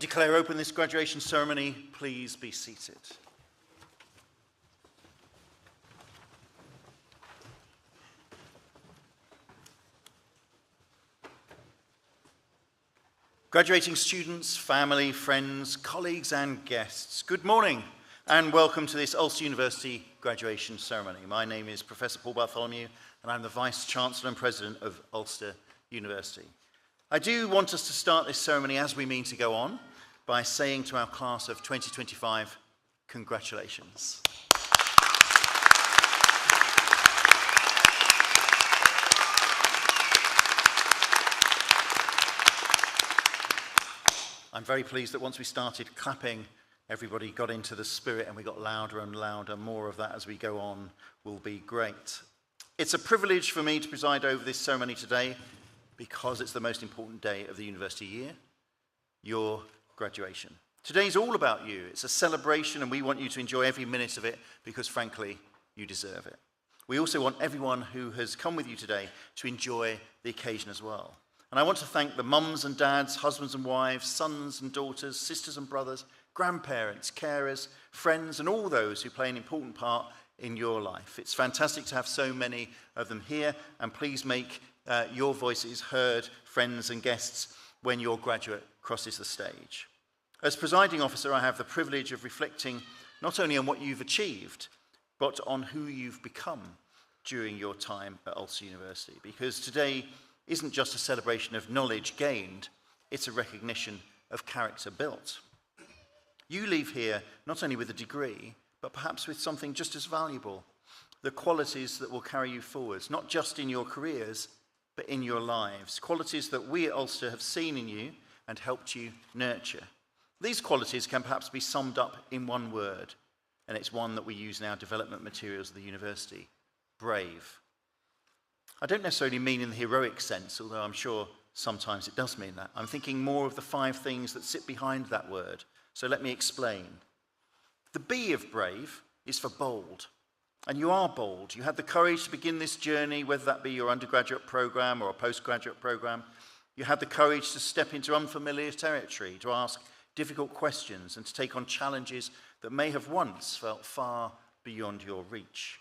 declare open this graduation ceremony. Please be seated. Graduating students, family, friends, colleagues and guests, good morning and welcome to this Ulster University graduation ceremony. My name is Professor Paul Bartholomew and I'm the Vice-Chancellor and President of Ulster University. I do want us to start this ceremony as we mean to go on by saying to our class of 2025, congratulations. I'm very pleased that once we started clapping, everybody got into the spirit and we got louder and louder. More of that as we go on will be great. It's a privilege for me to preside over this ceremony today because it's the most important day of the university year, your graduation. Today's all about you. It's a celebration and we want you to enjoy every minute of it because frankly, you deserve it. We also want everyone who has come with you today to enjoy the occasion as well. And I want to thank the mums and dads, husbands and wives, sons and daughters, sisters and brothers, grandparents, carers, friends, and all those who play an important part in your life. It's fantastic to have so many of them here, and please make your voices heard, friends and guests, when your graduate crosses the stage. As presiding officer, I have the privilege of reflecting not only on what you've achieved, but on who you've become during your time at Ulster University, because today isn't just a celebration of knowledge gained, it's a recognition of character built. You leave here not only with a degree, but perhaps with something just as valuable, the qualities that will carry you forwards, not just in your careers, but in your lives, qualities that we at Ulster have seen in you and helped you nurture. These qualities can perhaps be summed up in one word, and it's one that we use in our development materials of the university: brave. I don't necessarily mean in the heroic sense, although I'm sure sometimes it does mean that. I'm thinking more of the 5 things that sit behind that word. So let me explain. The B of brave is for bold. And you are bold. You had the courage to begin this journey, whether that be your undergraduate program or a postgraduate program. You had the courage to step into unfamiliar territory, to ask difficult questions and to take on challenges that may have once felt far beyond your reach.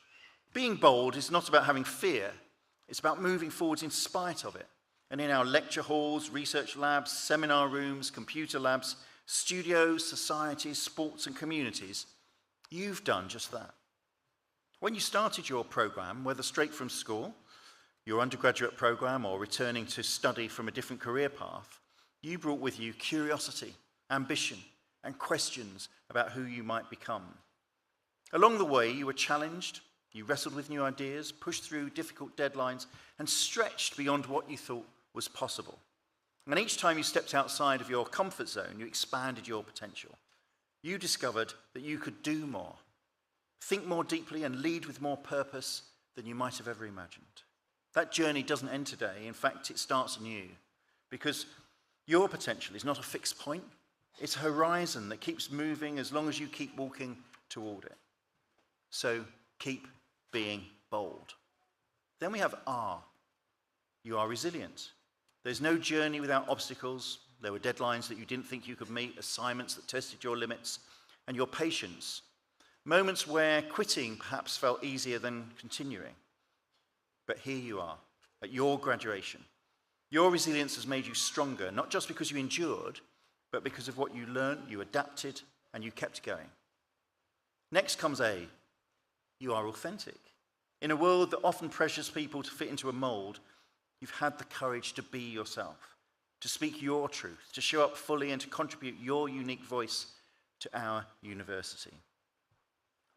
Being bold is not about having fear. It's about moving forwards in spite of it. And in our lecture halls, research labs, seminar rooms, computer labs, studios, societies, sports and communities, you've done just that. When you started your program, whether straight from school, your undergraduate program, or returning to study from a different career path, you brought with you curiosity, ambition, and questions about who you might become. Along the way, you were challenged, you wrestled with new ideas, pushed through difficult deadlines, and stretched beyond what you thought was possible. And each time you stepped outside of your comfort zone, you expanded your potential. You discovered that you could do more, think more deeply, and lead with more purpose than you might have ever imagined. That journey doesn't end today. In fact, it starts anew, because your potential is not a fixed point. It's a horizon that keeps moving as long as you keep walking toward it. So keep being bold. Then we have R. You are resilient. There's no journey without obstacles. There were deadlines that you didn't think you could meet, assignments that tested your limits, and your patience. Moments where quitting perhaps felt easier than continuing. But here you are, at your graduation. Your resilience has made you stronger, not just because you endured, but because of what you learned, you adapted, and you kept going. Next comes A. You are authentic. In a world that often pressures people to fit into a mold, you've had the courage to be yourself, to speak your truth, to show up fully and to contribute your unique voice to our university.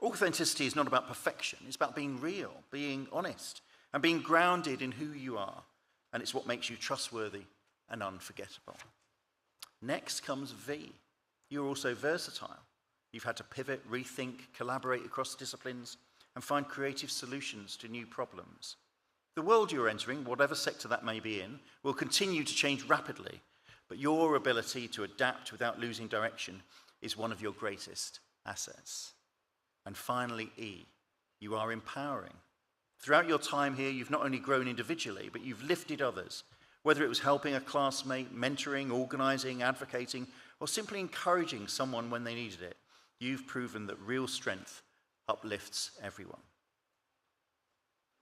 Authenticity is not about perfection. It's about being real, being honest, and being grounded in who you are. And it's what makes you trustworthy and unforgettable. Next comes V. You're also versatile. You've had to pivot, rethink, collaborate across disciplines, and find creative solutions to new problems. The world you're entering, whatever sector that may be in, will continue to change rapidly, but your ability to adapt without losing direction is one of your greatest assets. And finally, E. You are empowering. Throughout your time here, you've not only grown individually, but you've lifted others, whether it was helping a classmate, mentoring, organising, advocating, or simply encouraging someone when they needed it, you've proven that real strength uplifts everyone.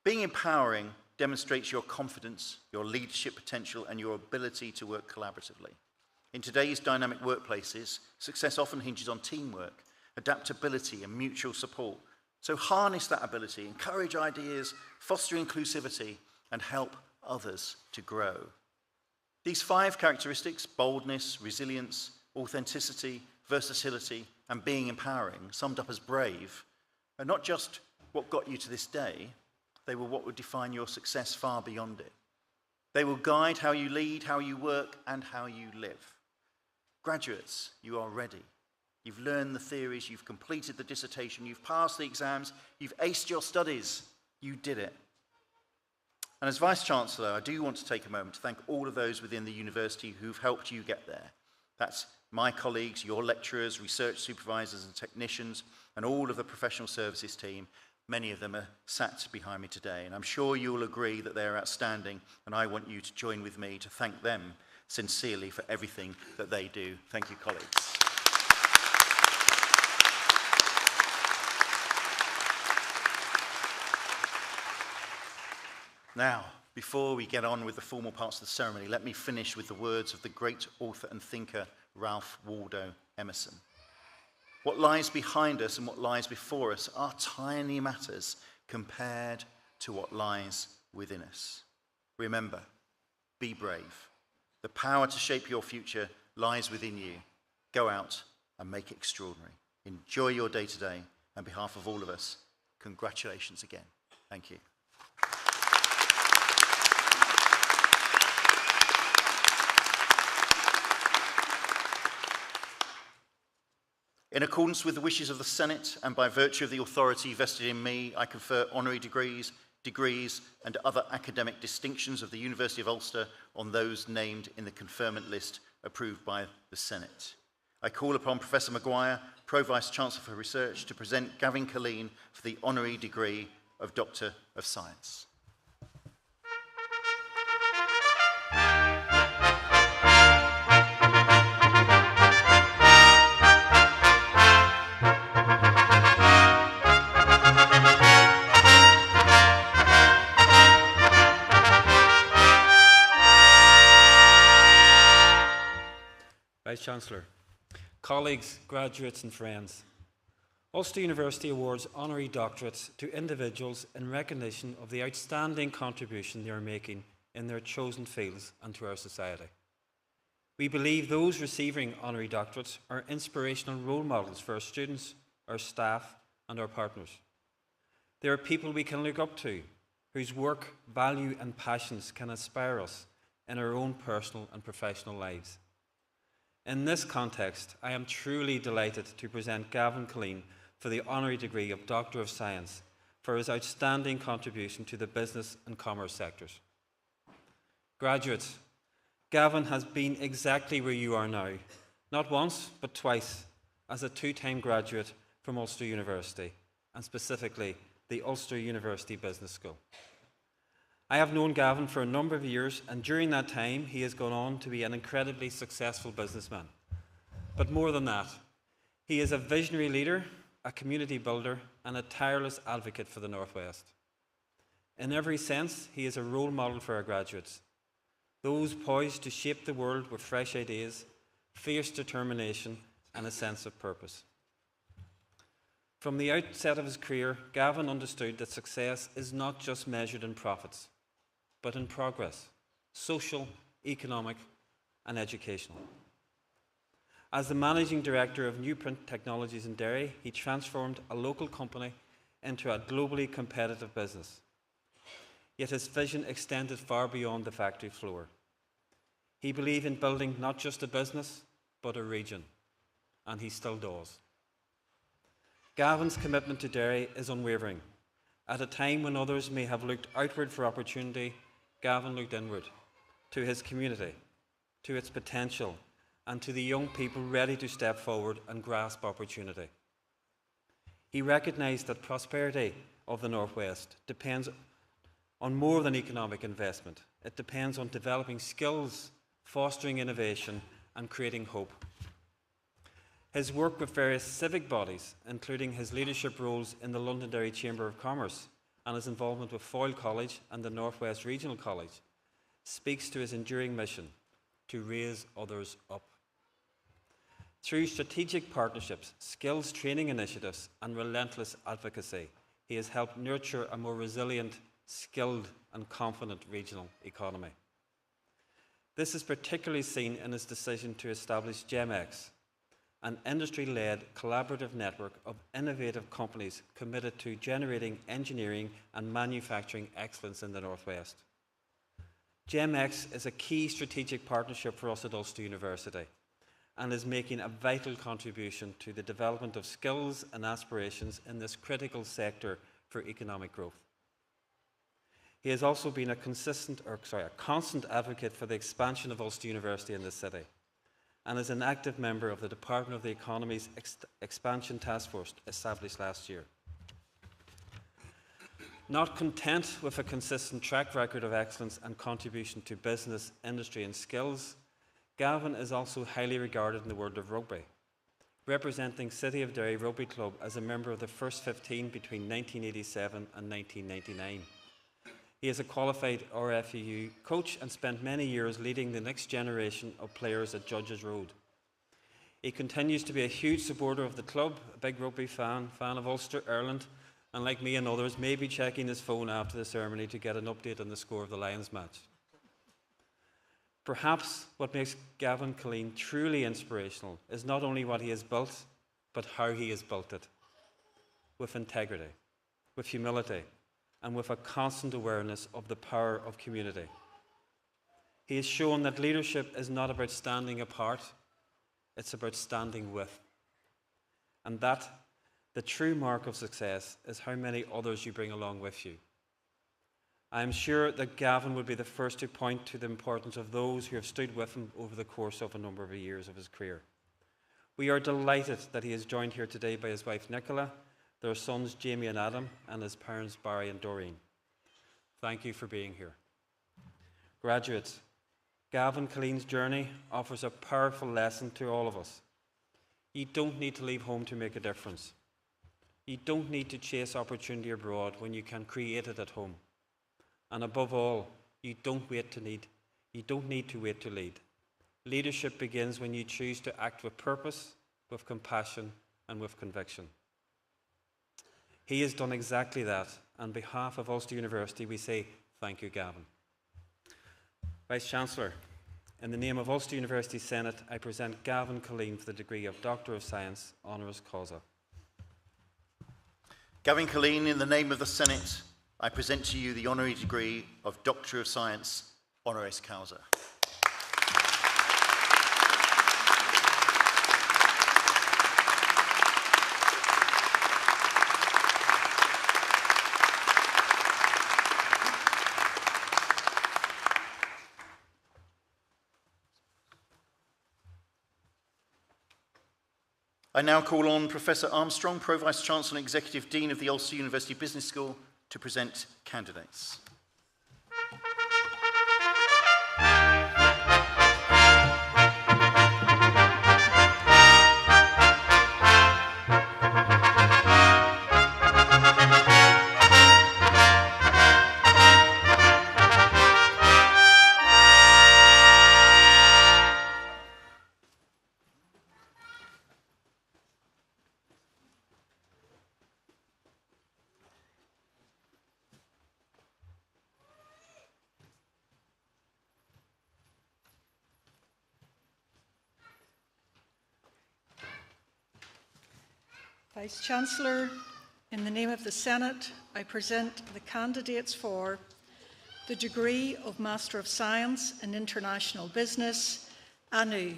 Being empowering demonstrates your confidence, your leadership potential, and your ability to work collaboratively. In today's dynamic workplaces, success often hinges on teamwork, adaptability, and mutual support. So harness that ability, encourage ideas, foster inclusivity, and help others to grow. These 5 characteristics, boldness, resilience, authenticity, versatility, and being empowering, summed up as brave, are not just what got you to this day, they were what would define your success far beyond it. They will guide how you lead, how you work, and how you live. Graduates, you are ready. You've learned the theories, you've completed the dissertation, you've passed the exams, you've aced your studies. You did it. And as Vice-Chancellor, I do want to take a moment to thank all of those within the university who've helped you get there. That's my colleagues, your lecturers, research supervisors and technicians, and all of the professional services team. Many of them are sat behind me today, and I'm sure you'll agree that they're outstanding, and I want you to join with me to thank them sincerely for everything that they do. Thank you, colleagues. Now, before we get on with the formal parts of the ceremony, let me finish with the words of the great author and thinker Ralph Waldo Emerson. What lies behind us and what lies before us are tiny matters compared to what lies within us. Remember, be brave. The power to shape your future lies within you. Go out and make it extraordinary. Enjoy your day today. On behalf of all of us, congratulations again. Thank you. In accordance with the wishes of the Senate and by virtue of the authority vested in me, I confer honorary degrees, and other academic distinctions of the University of Ulster on those named in the conferment list approved by the Senate. I call upon Professor Maguire, Pro-Vice-Chancellor for Research, to present Gavin Killeen for the honorary degree of Doctor of Science. Vice-Chancellor, colleagues, graduates and friends, Ulster University awards honorary doctorates to individuals in recognition of the outstanding contribution they are making in their chosen fields and to our society. We believe those receiving honorary doctorates are inspirational role models for our students, our staff and our partners. They are people we can look up to, whose work, value and passions can inspire us in our own personal and professional lives. In this context, I am truly delighted to present Gavin Killeen for the honorary degree of Doctor of Science for his outstanding contribution to the business and commerce sectors. Graduates, Gavin has been exactly where you are now, not once but twice, as a 2-time graduate from Ulster University, and specifically the Ulster University Business School. I have known Gavin for a number of years, and during that time he has gone on to be an incredibly successful businessman. But more than that, he is a visionary leader, a community builder and a tireless advocate for the Northwest. In every sense, he is a role model for our graduates, those poised to shape the world with fresh ideas, fierce determination and a sense of purpose. From the outset of his career, Gavin understood that success is not just measured in profits, but in progress, social, economic and educational. As the Managing Director of Newprint Technologies in Derry, he transformed a local company into a globally competitive business. Yet his vision extended far beyond the factory floor. He believed in building not just a business, but a region, and he still does. Gavin's commitment to Derry is unwavering. At a time when others may have looked outward for opportunity, Gavin looked inward, to his community, to its potential, and to the young people ready to step forward and grasp opportunity. He recognised that prosperity of the Northwest depends on more than economic investment. It depends on developing skills, fostering innovation, and creating hope. His work with various civic bodies, including his leadership roles in the Londonderry Chamber of Commerce and his involvement with Foyle College and the North West Regional College, speaks to his enduring mission to raise others up. Through strategic partnerships, skills training initiatives, and relentless advocacy, he has helped nurture a more resilient, skilled, and confident regional economy. This is particularly seen in his decision to establish GEMX, an industry-led collaborative network of innovative companies committed to generating engineering and manufacturing excellence in the Northwest. GEMX is a key strategic partnership for us at Ulster University and is making a vital contribution to the development of skills and aspirations in this critical sector for economic growth. He has also been a constant advocate for the expansion of Ulster University in the city, and is an active member of the Department of the Economy's Expansion Task Force established last year. Not content with a consistent track record of excellence and contribution to business, industry and skills, Gavin is also highly regarded in the world of rugby, representing City of Derry Rugby Club as a member of the first 15 between 1987 and 1999. He is a qualified RFEU coach and spent many years leading the next generation of players at Judges Road. He continues to be a huge supporter of the club, a big rugby fan of Ulster, Ireland, and like me and others, may be checking his phone after the ceremony to get an update on the score of the Lions match. Perhaps what makes Gavin Killeen truly inspirational is not only what he has built, but how he has built it. With integrity, with humility, and with a constant awareness of the power of community. He has shown that leadership is not about standing apart, it's about standing with. And that the true mark of success is how many others you bring along with you. I am sure that Gavin would be the first to point to the importance of those who have stood with him over the course of a number of years of his career. We are delighted that he is joined here today by his wife Nicola, their sons Jamie and Adam, and his parents Barry and Doreen. Thank you for being here. Graduates, Gavin Killeen's journey offers a powerful lesson to all of us. You don't need to leave home to make a difference. You don't need to chase opportunity abroad when you can create it at home. And above all, you don't need to wait to lead. Leadership begins when you choose to act with purpose, with compassion, and with conviction. He has done exactly that. On behalf of Ulster University, we say thank you, Gavin. Vice-Chancellor, in the name of Ulster University Senate, I present Gavin Killeen for the degree of Doctor of Science, honoris causa. Gavin Killeen, in the name of the Senate, I present to you the honorary degree of Doctor of Science, honoris causa. I now call on Professor Armstrong, Pro-Vice Chancellor and Executive Dean of the Ulster University Business School, to present candidates. Vice-Chancellor, in the name of the Senate, I present the candidates for the degree of Master of Science in International Business, Anu.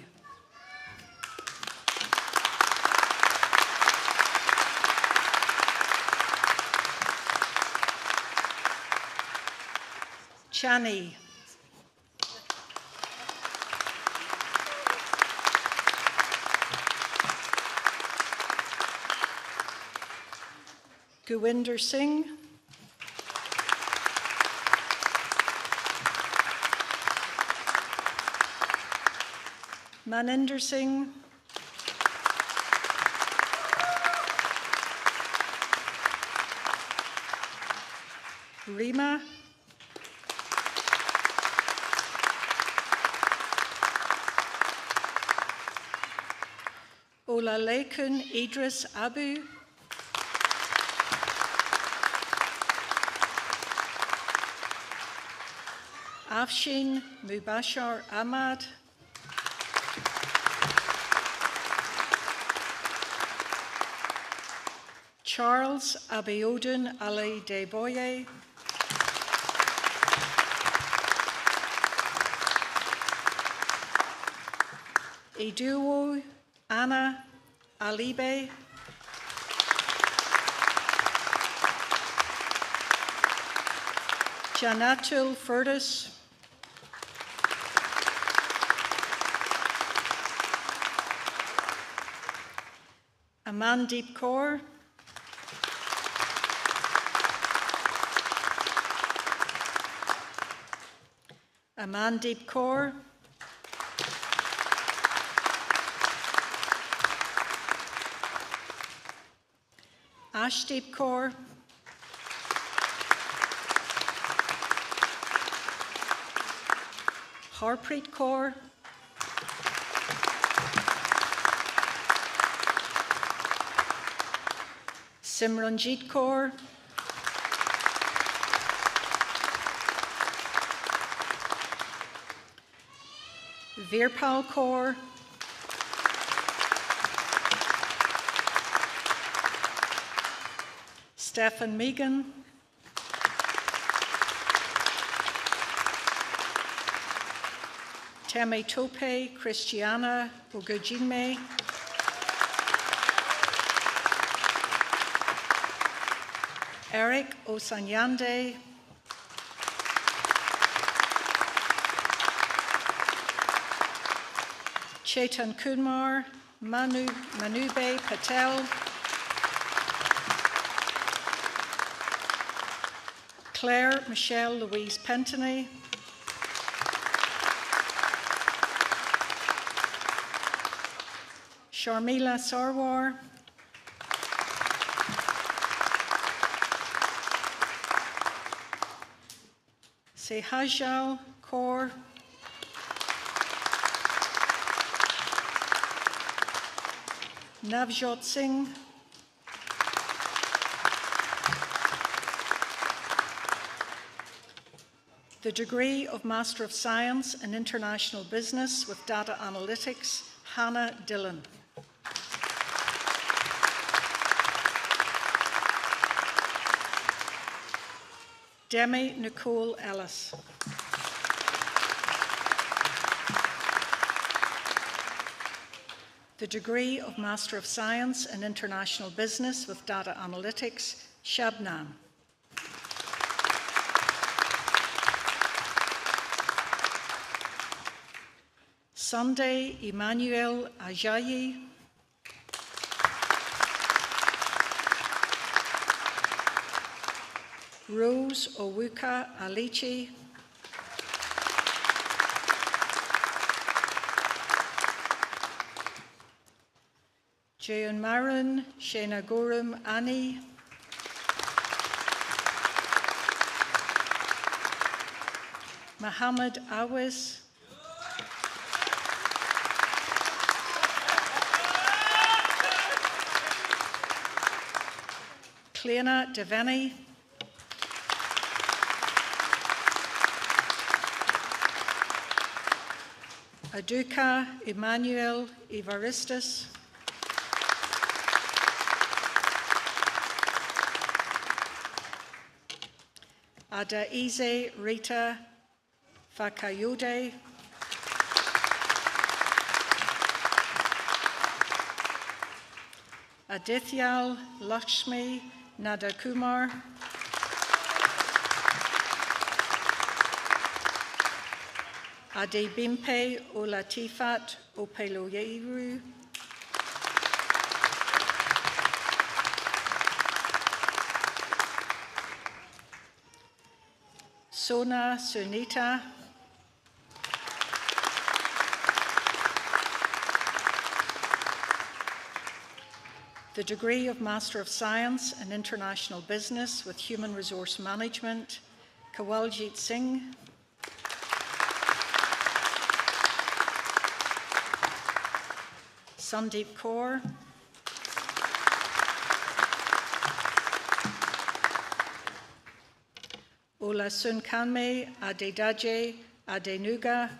Chani. Gowinder Singh. Maninder Singh. Rima, Olalekun Idris Abu, Afshin Mubashar Ahmad, Charles Abiodun Ali Deboye, Iduwo Anna Alibe, Janatul Furdus, Amandeep Kaur, Amandeep Kaur, Ashdeep Kaur, Harpreet Kaur, Simranjit Kaur, Virpal Kaur, Stefan Megan, Teme Tope Christiana Ogujinme, Eric Osanyande, Chetan Kumar, Manube Patel, Claire Michelle Louise Pentony, Sharmila Sarwar, Sehajal Kaur, Navjot Singh, the degree of Master of Science in International Business with Data Analytics, Hannah Dillon. Demi Nicole Ellis. The degree of Master of Science in International Business with Data Analytics, Shabnam. Sunday Emmanuel Ajayi. Rose Owuka Alichi. Jayon Marin Shenagorum Ani. Muhammad Awis. Cleana Deveni. Aduka Emmanuel Evaristus. Adaize Rita Fakayode. Adithyal Lakshmi Nadakumar. Adebimpe Olatifat Opeloyeru. Sona Sunita. the degree of Master of Science in International Business with Human Resource Management, Kawaljit Singh. Sandeep Kaur. Olasun Kanme Adedaje Adenuga.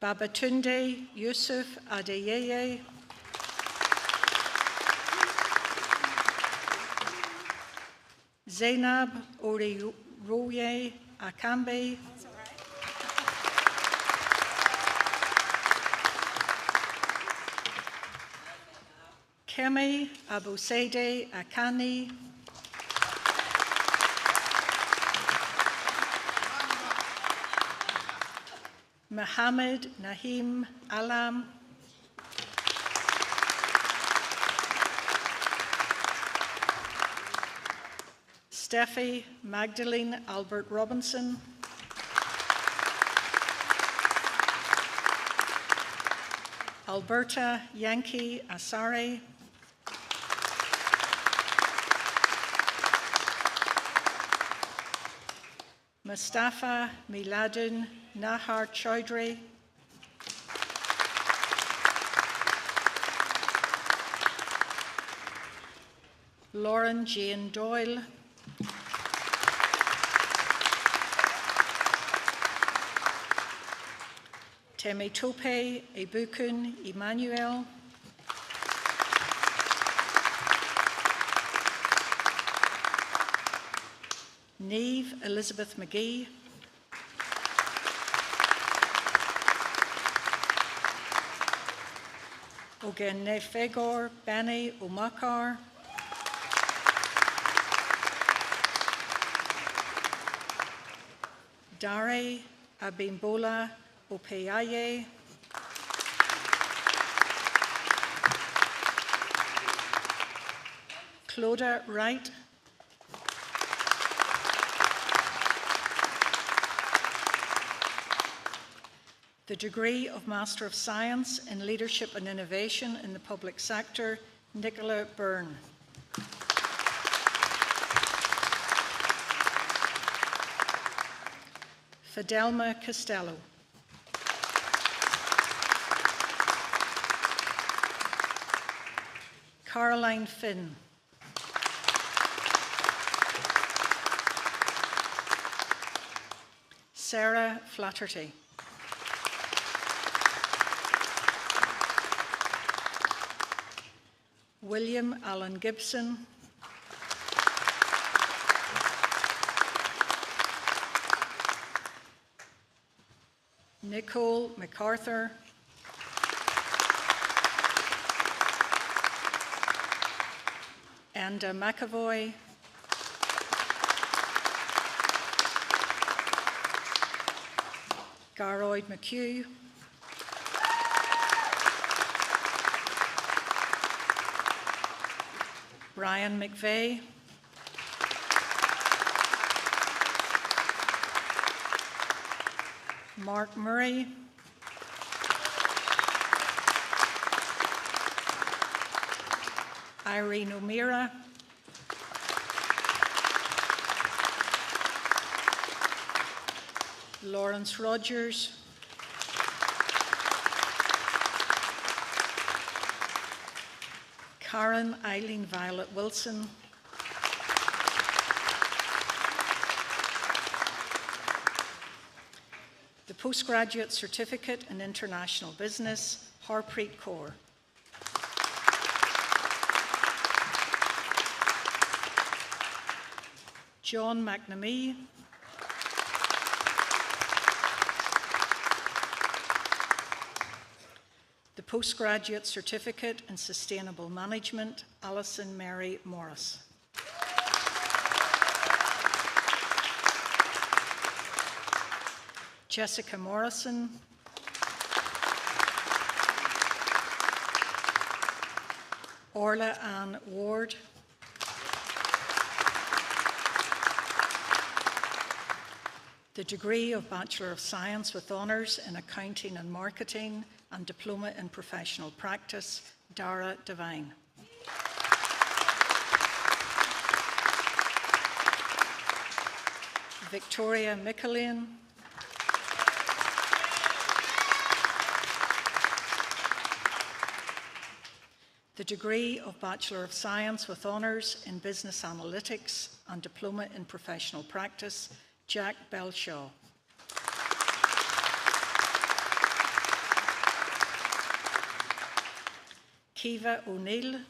Babatunde Yusuf Adeyeye. Zainab Oriroye Akambe. Kemi Abusede Akani. Mohammed Nahim Alam. Steffi Magdalene Albert Robinson. Alberta Yankee Asare. Mustafa Miladun Nahar Chaudhry. Lauren Jane Doyle. Temitope Ebukun Emmanuel. Neve Elizabeth McGee. Ogene Fegor Bani Omakar. Dare Abimbola Opeyaye. Cloda Wright. The degree of Master of Science in Leadership and Innovation in the Public Sector, Nicola Byrne. Fidelma Costello. Caroline Finn. Sarah Flatterty. William Allen Gibson. Nicole MacArthur. Anda McAvoy. Garoyd McHugh. Brian McVeigh. Mark Murray. Irene O'Meara. Lawrence Rogers. Karen Eileen Violet Wilson. The Postgraduate Certificate in International Business, Harpreet Kaur. John McNamee. The Postgraduate Certificate in Sustainable Management, Alison Mary Morris. Jessica Morrison. Orla Ann Ward. the degree of Bachelor of Science with Honours in Accounting and Marketing and Diploma in Professional Practice, Dara Devine. Victoria Michelin. The degree of Bachelor of Science with Honours in Business Analytics and Diploma in Professional Practice, Jack Belshaw. Kiva O'Neill.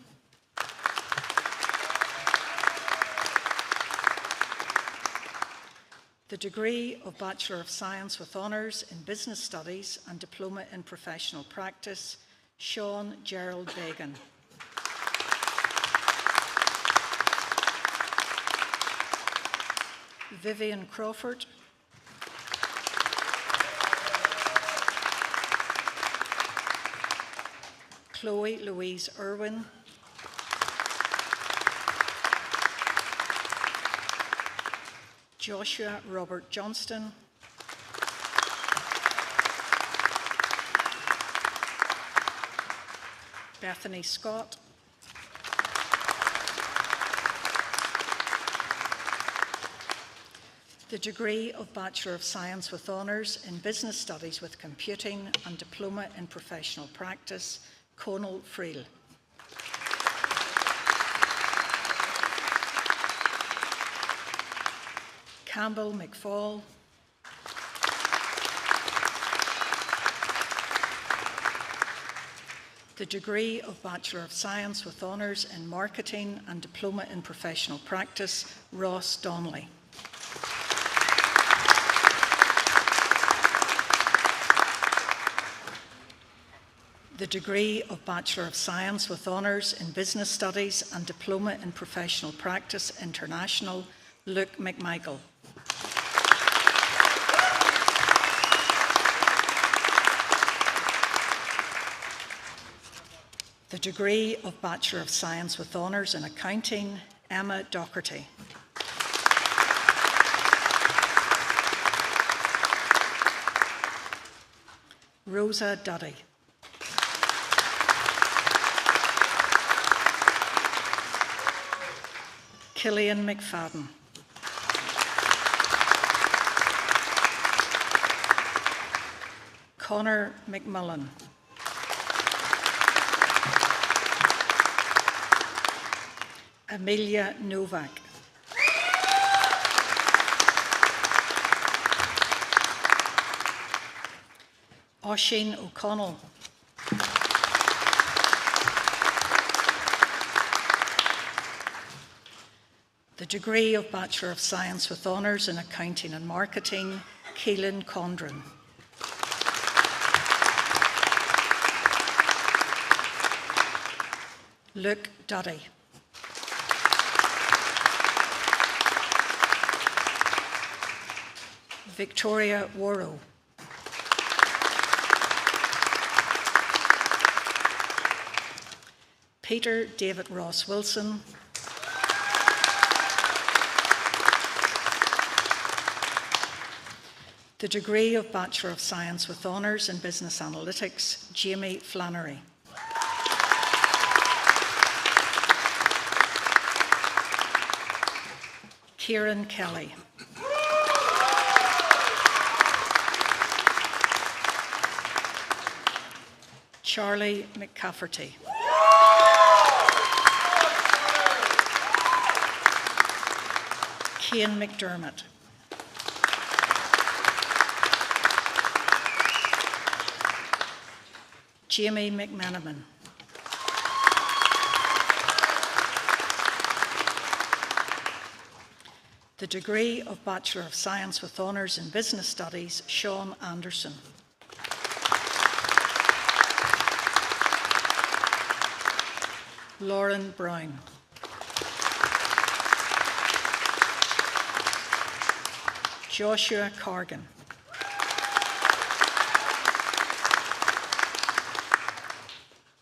The degree of Bachelor of Science with Honours in Business Studies and Diploma in Professional Practice, Sean Gerald Bagan. Vivian Crawford. Chloe Louise Irwin. Joshua Robert Johnston. Bethany Scott. The degree of Bachelor of Science with Honours in Business Studies with Computing and Diploma in Professional Practice, Conal Friel. Campbell McFall. The degree of Bachelor of Science with Honours in Marketing and Diploma in Professional Practice, Ross Donnelly. The degree of Bachelor of Science with Honours in Business Studies and Diploma in Professional Practice International, Luke McMichael. The degree of Bachelor of Science with Honours in Accounting, Emma Docherty. Rosa Duddy. Killian McFadden. Connor McMullen. Amelia Novak. Oisin O'Connell. The degree of Bachelor of Science with Honours in Accounting and Marketing, Keelan Condren. Luke Duddy. Victoria Worrow. Peter David Ross Wilson. The degree of Bachelor of Science with Honours in Business Analytics, Jamie Flannery. Kieran Kelly. Charlie McCafferty. Cian McDermott. Jamie McManaman. The degree of Bachelor of Science with Honours in Business Studies, Sean Anderson. Lauren Brown. Joshua Cargan.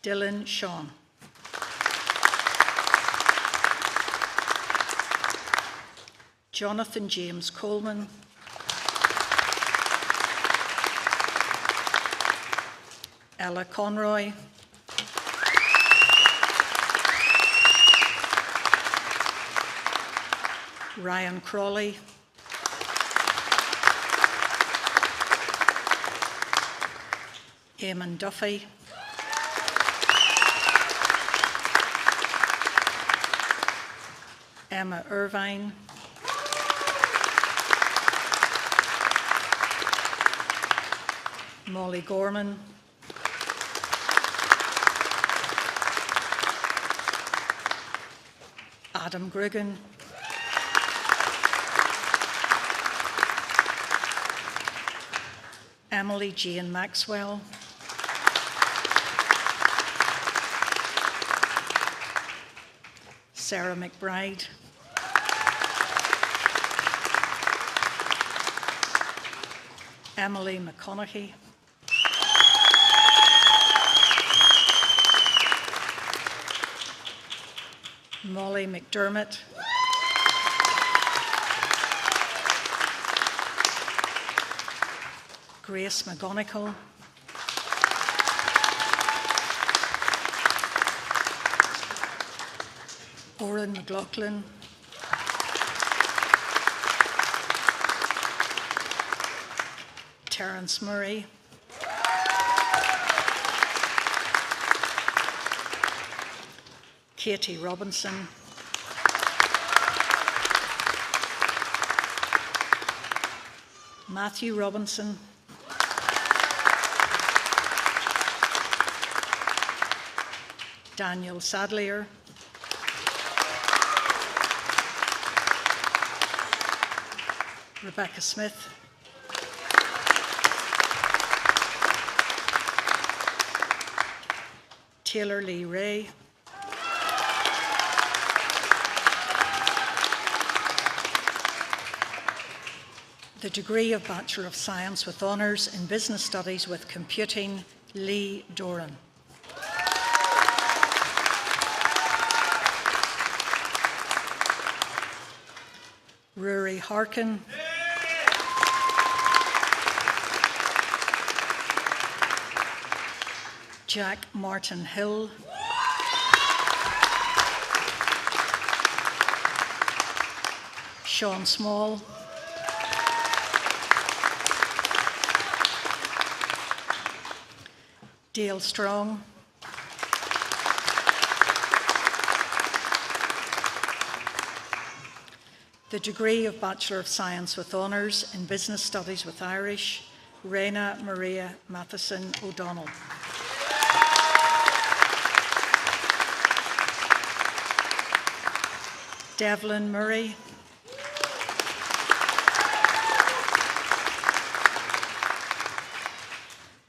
Dylan Shawn. Jonathan James Coleman. Ella Conroy, Ryan Crawley, Eamon Duffy, Emma Irvine, Molly Gorman, Adam Griggan, Emily Jane Maxwell, Sarah McBride, Emily McConaughey, Molly McDermott, Grace McGonigal, Oren McLaughlin, Terence Murray, Katie Robinson, Matthew Robinson, Daniel Sadlier, Rebecca Smith, Taylor Lee Ray, the degree of Bachelor of Science with Honours in Business Studies with Computing, Lee Doran. Rory Harkin, Jack Martin Hill, Sean Small, Dale Strong, the degree of Bachelor of Science with Honours in Business Studies with Irish, Raina Maria Matheson O'Donnell. Devlin Murray,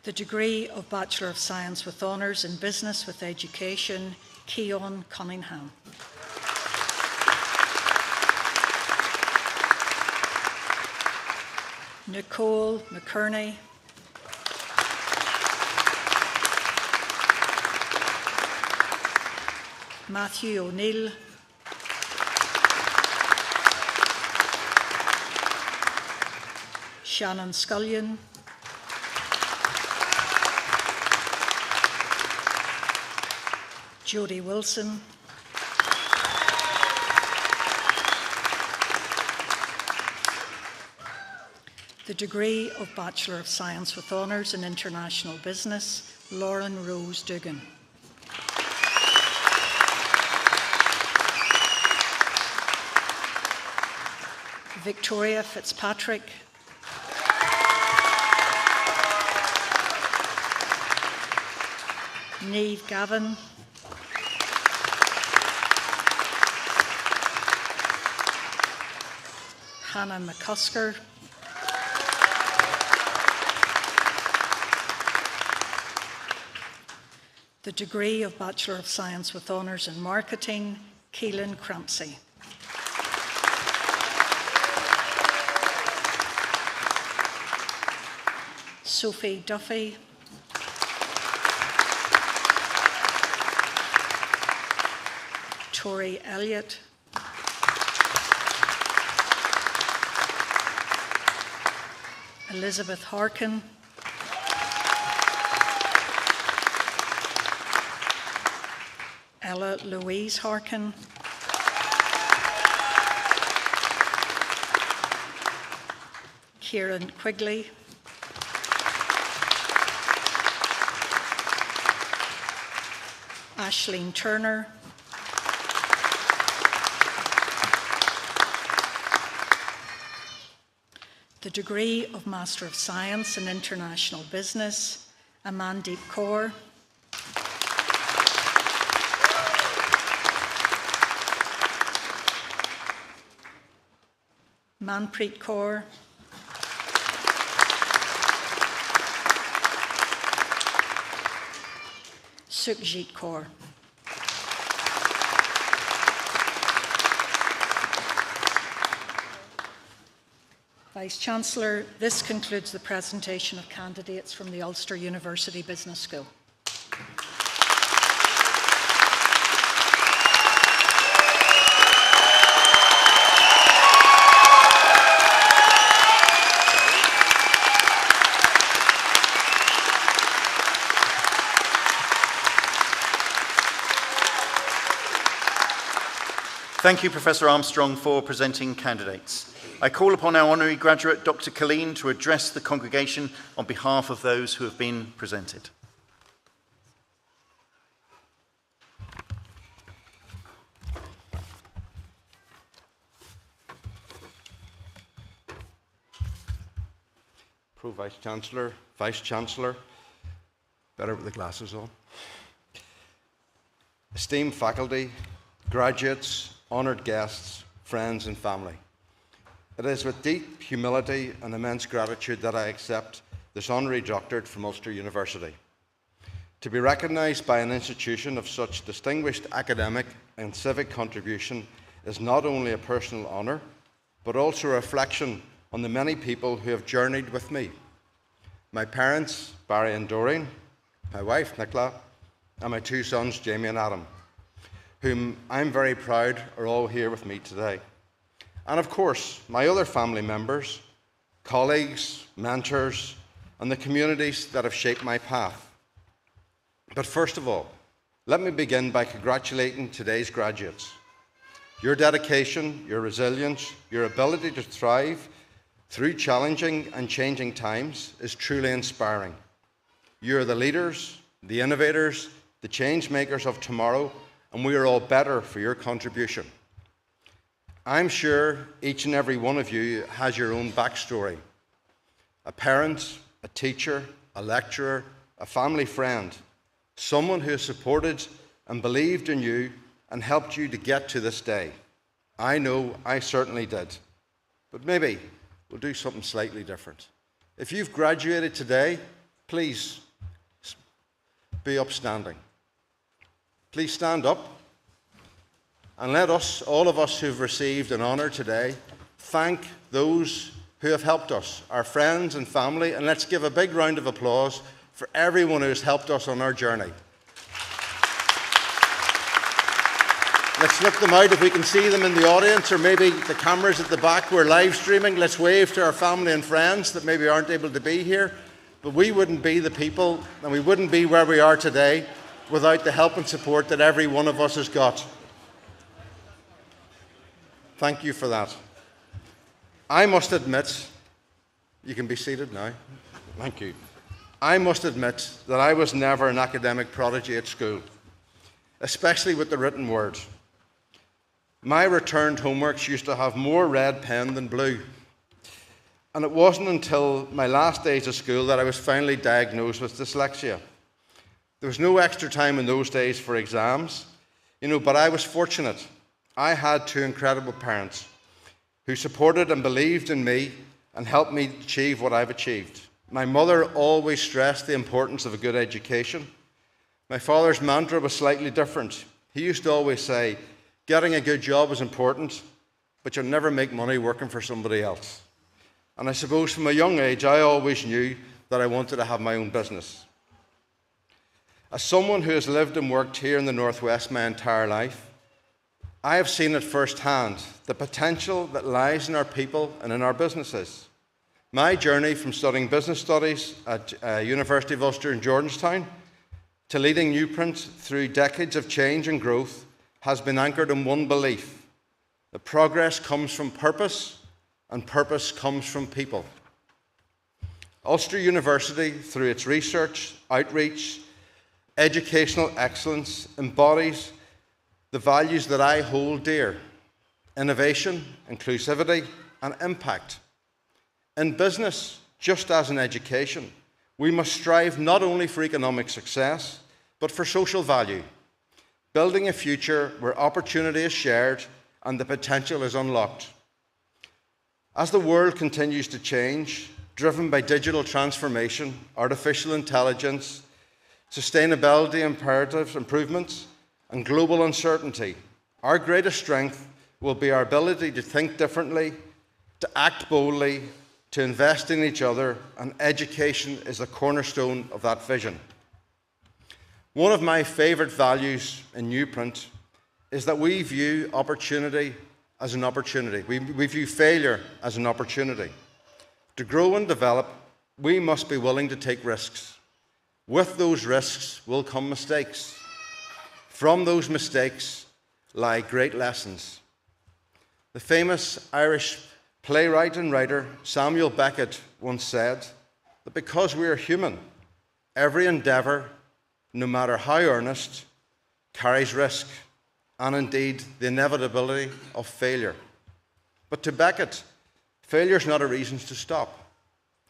the degree of Bachelor of Science with Honours in Business with Education, Keon Cunningham. Nicole McKerney, Matthew O'Neill, Shannon Scullion, Jodie Wilson, the degree of Bachelor of Science with Honours in International Business, Lauren Rose Dugan. Victoria Fitzpatrick, Niamh Gavin, Hannah McCusker, the degree of Bachelor of Science with Honours in Marketing, Keelan Crampsey. Sophie Duffy, Tori Elliott, Elizabeth Harkin, Ella Louise Harkin, Kieran Quigley, Aisling Turner, the degree of Master of Science in International Business, Amandeep Kaur, Manpreet Kaur, Sukhjit Kaur. Vice-Chancellor, this concludes the presentation of candidates from the Ulster University Business School. Thank you, Professor Armstrong, for presenting candidates. I call upon our honorary graduate, Dr. Colleen, to address the congregation on behalf of those who have been presented. Pro-Vice-Chancellor, Vice-Chancellor, better with the glasses on. Esteemed faculty, graduates, honoured guests, friends and family. It is with deep humility and immense gratitude that I accept this honorary doctorate from Ulster University. To be recognised by an institution of such distinguished academic and civic contribution is not only a personal honour, but also a reflection on the many people who have journeyed with me. My parents, Barry and Doreen, my wife, Nicola, and my two sons, Jamie and Adam, whom I'm very proud are all here with me today. And of course, my other family members, colleagues, mentors, and the communities that have shaped my path. But first of all, let me begin by congratulating today's graduates. Your dedication, your resilience, your ability to thrive through challenging and changing times is truly inspiring. You're the leaders, the innovators, the change makers of tomorrow, and we are all better for your contribution. I'm sure each and every one of you has your own backstory. A parent, a teacher, a lecturer, a family friend, someone who has supported and believed in you and helped you to get to this day. I know I certainly did. But maybe we'll do something slightly different. If you've graduated today, please be upstanding. Please stand up and let us, all of us who've received an honour today, thank those who have helped us, our friends and family, and let's give a big round of applause for everyone who has helped us on our journey. Let's look them out if we can see them in the audience, or maybe the cameras at the back, we're live streaming. Let's wave to our family and friends that maybe aren't able to be here. But we wouldn't be the people, and we wouldn't be where we are today without the help and support that every one of us has got. Thank you for that. I must admit, you can be seated now. Thank you. I must admit that I was never an academic prodigy at school, especially with the written word. My returned homeworks used to have more red pen than blue. And it wasn't until my last days of school that I was finally diagnosed with dyslexia. There was no extra time in those days for exams, but I was fortunate. I had two incredible parents who supported and believed in me and helped me achieve what I've achieved. My mother always stressed the importance of a good education. My father's mantra was slightly different. He used to always say, getting a good job is important, but you'll never make money working for somebody else. And I suppose from a young age, I always knew that I wanted to have my own business. As someone who has lived and worked here in the Northwest my entire life, I have seen it firsthand, the potential that lies in our people and in our businesses. My journey from studying business studies at University of Ulster in Georgetown to leading Newprint through decades of change and growth has been anchored in one belief: that progress comes from purpose, and purpose comes from people. Ulster University, through its research, outreach, educational excellence, embodies the values that I hold dear: innovation, inclusivity, and impact. In business, just as in education, we must strive not only for economic success, but for social value, building a future where opportunity is shared and the potential is unlocked. As the world continues to change, driven by digital transformation, artificial intelligence, sustainability improvements, and global uncertainty, our greatest strength will be our ability to think differently, to act boldly, to invest in each other, and education is the cornerstone of that vision. One of my favourite values in Newprint is that we view opportunity as an opportunity. We view failure as an opportunity. To grow and develop, we must be willing to take risks. With those risks will come mistakes. From those mistakes lie great lessons. The famous Irish playwright and writer Samuel Beckett once said that because we are human, every endeavour, no matter how earnest, carries risk, and indeed the inevitability of failure. But to Beckett, failure is not a reason to stop.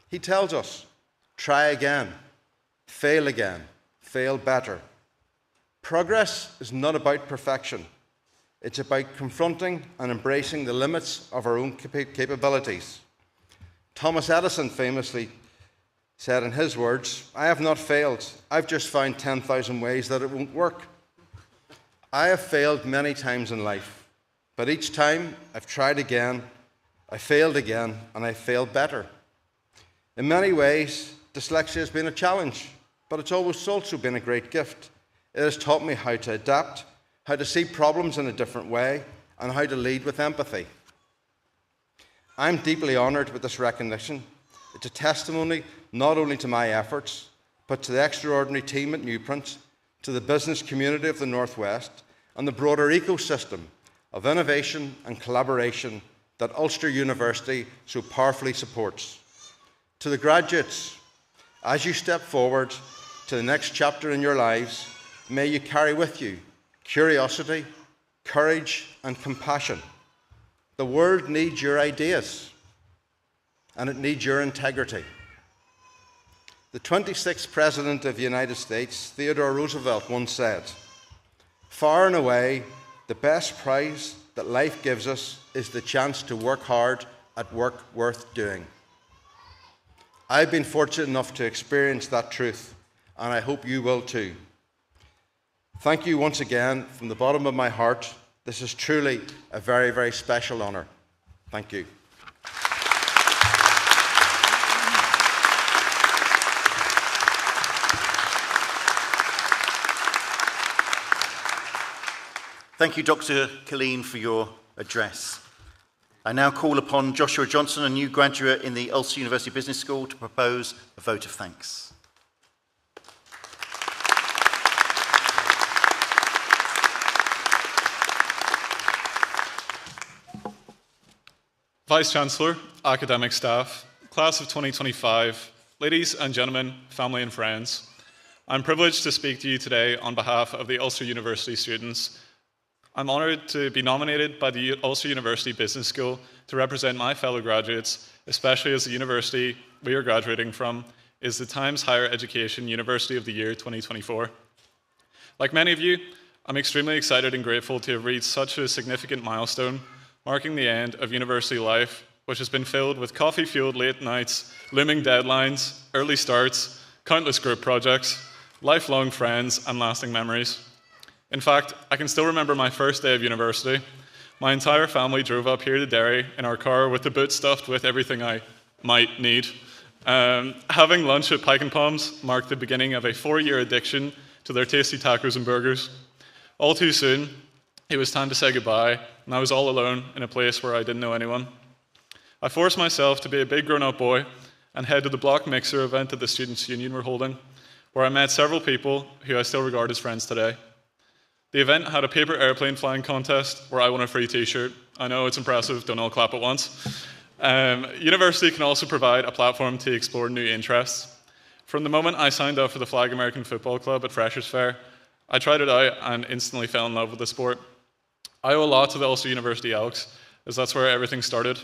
He tells us, try again, fail better. Progress is not about perfection. It's about confronting and embracing the limits of our own capabilities. Thomas Edison famously said in his words, "I have not failed. I've just found 10,000 ways that it won't work." I have failed many times in life, but each time I've tried again, I failed again, and I failed better. In many ways, dyslexia has been a challenge, but it's also been a great gift. It has taught me how to adapt, how to see problems in a different way, and how to lead with empathy. I'm deeply honoured with this recognition. It's a testimony not only to my efforts, but to the extraordinary team at Newprint, to the business community of the Northwest, and the broader ecosystem of innovation and collaboration that Ulster University so powerfully supports. To the graduates, as you step forward to the next chapter in your lives, may you carry with you curiosity, courage, and compassion. The world needs your ideas, and it needs your integrity. The 26th President of the United States, Theodore Roosevelt, once said, "Far and away, the best prize that life gives us is the chance to work hard at work worth doing." I've been fortunate enough to experience that truth, and I hope you will too. Thank you once again from the bottom of my heart. This is truly a very, very special honour. Thank you. Thank you, Dr. Killeen, for your address. I now call upon Joshua Johnson, a new graduate in the Ulster University Business School, to propose a vote of thanks. Vice-Chancellor, academic staff, class of 2025, ladies and gentlemen, family and friends, I'm privileged to speak to you today on behalf of the Ulster University students. I'm honoured to be nominated by the Ulster University Business School to represent my fellow graduates, especially as the university we are graduating from is the Times Higher Education University of the Year 2024. Like many of you, I'm extremely excited and grateful to have reached such a significant milestone, marking the end of university life, which has been filled with coffee-fueled late nights, looming deadlines, early starts, countless group projects, lifelong friends, and lasting memories. In fact, I can still remember my first day of university. My entire family drove up here to Derry in our car with the boot stuffed with everything I might need. Having lunch at Pike and Palms marked the beginning of a 4-year addiction to their tasty tacos and burgers. All too soon, it was time to say goodbye, and I was all alone in a place where I didn't know anyone. I forced myself to be a big grown-up boy and head to the block mixer event that the Students' Union were holding, where I met several people who I still regard as friends today. The event had a paper airplane flying contest where I won a free t-shirt. I know it's impressive, don't all clap at once. University can also provide a platform to explore new interests. From the moment I signed up for the Flag American Football Club at Freshers' Fair, I tried it out and instantly fell in love with the sport. I owe a lot to the Ulster University Elks, as that's where everything started.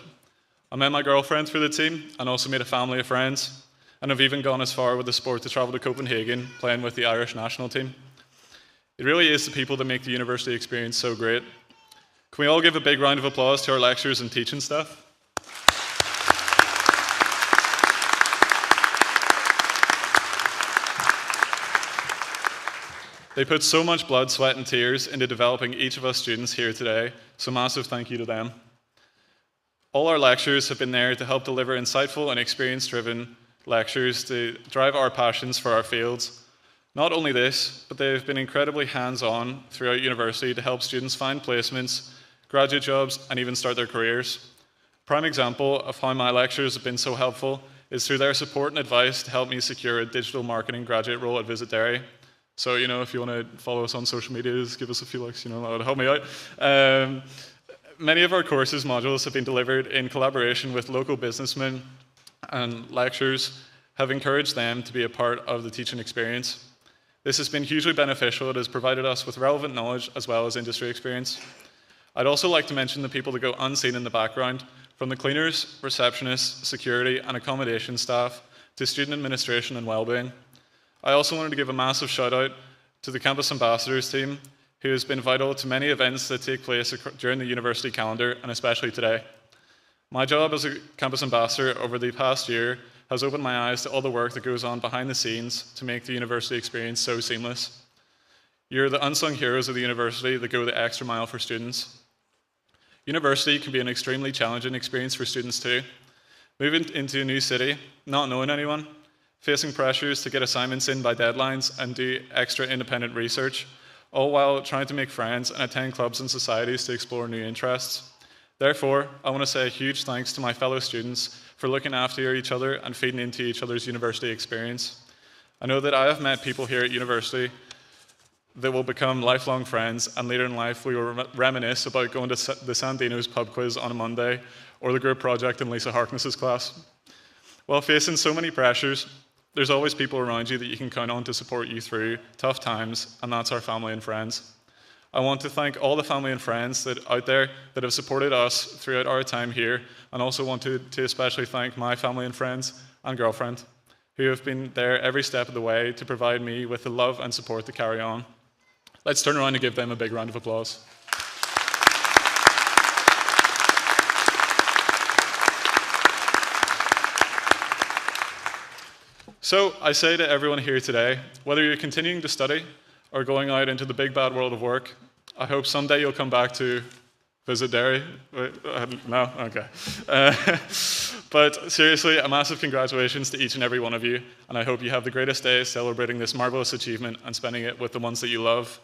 I met my girlfriend through the team and also made a family of friends, and I've even gone as far with the sport to travel to Copenhagen, playing with the Irish national team. It really is the people that make the university experience so great. Can we all give a big round of applause to our lecturers and teaching staff? They put so much blood, sweat, and tears into developing each of us students here today, so massive thank you to them. All our lecturers have been there to help deliver insightful and experience-driven lectures to drive our passions for our fields. Not only this, but they've been incredibly hands-on throughout university to help students find placements, graduate jobs, and even start their careers. A prime example of how my lecturers have been so helpful is through their support and advice to help me secure a digital marketing graduate role at Visit Derry. So, if you want to follow us on social media, give us a few likes, that would help me out. Many of our courses modules have been delivered in collaboration with local businessmen, and lecturers have encouraged them to be a part of the teaching experience. This has been hugely beneficial. It has provided us with relevant knowledge as well as industry experience. I'd also like to mention the people that go unseen in the background, from the cleaners, receptionists, security, and accommodation staff to student administration and wellbeing. I also wanted to give a massive shout out to the Campus Ambassadors team, who has been vital to many events that take place during the university calendar, and especially today. My job as a Campus Ambassador over the past year has opened my eyes to all the work that goes on behind the scenes to make the university experience so seamless. You're the unsung heroes of the university that go the extra mile for students. University can be an extremely challenging experience for students too. Moving into a new city, not knowing anyone, facing pressures to get assignments in by deadlines and do extra independent research, all while trying to make friends and attend clubs and societies to explore new interests. Therefore, I want to say a huge thanks to my fellow students for looking after each other and feeding into each other's university experience. I know that I have met people here at university that will become lifelong friends, and later in life we will reminisce about going to the Sandino's pub quiz on a Monday or the group project in Lisa Harkness's class. While facing so many pressures, there's always people around you that you can count on to support you through tough times, and that's our family and friends. I want to thank all the family and friends out there that have supported us throughout our time here, and also want to especially thank my family and friends and girlfriend, who have been there every step of the way to provide me with the love and support to carry on. Let's turn around and give them a big round of applause. So I say to everyone here today, whether you're continuing to study or going out into the big bad world of work, I hope someday you'll come back to Visit Derry. No? Okay. But seriously, a massive congratulations to each and every one of you, and I hope you have the greatest day celebrating this marvelous achievement and spending it with the ones that you love.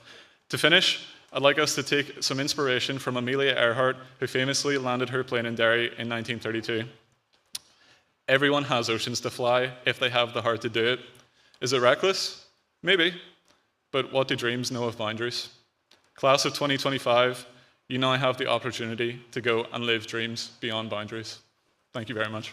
To finish, I'd like us to take some inspiration from Amelia Earhart, who famously landed her plane in Derry in 1932. Everyone has oceans to fly if they have the heart to do it. Is it reckless? Maybe. But what do dreams know of boundaries? Class of 2025, you now have the opportunity to go and live dreams beyond boundaries. Thank you very much.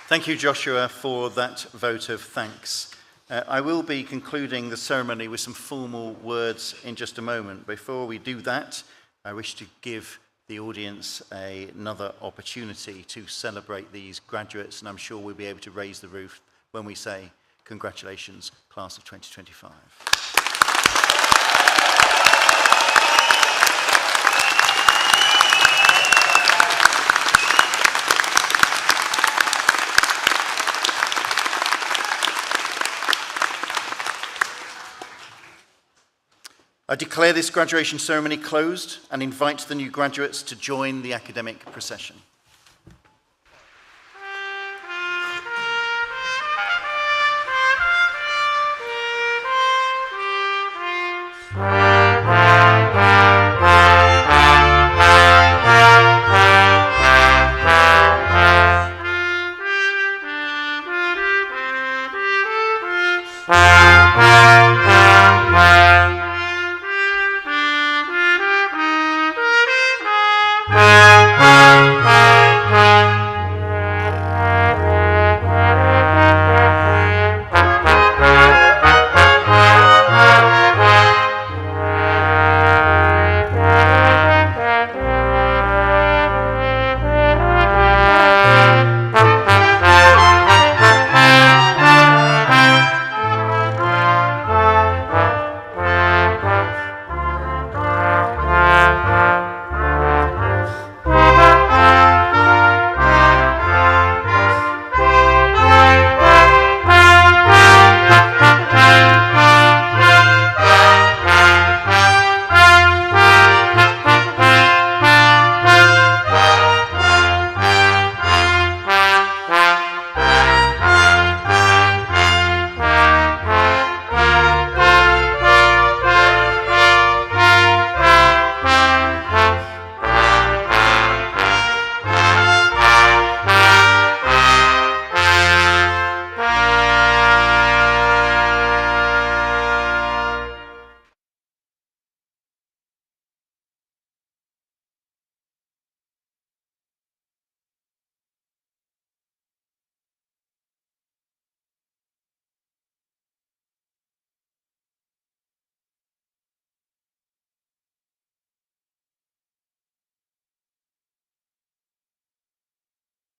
Thank you, Joshua, for that vote of thanks. I will be concluding the ceremony with some formal words in just a moment. Before we do that, I wish to give the audience another opportunity to celebrate these graduates, and I'm sure we'll be able to raise the roof when we say congratulations, class of 2025. I declare this graduation ceremony closed and invite the new graduates to join the academic procession.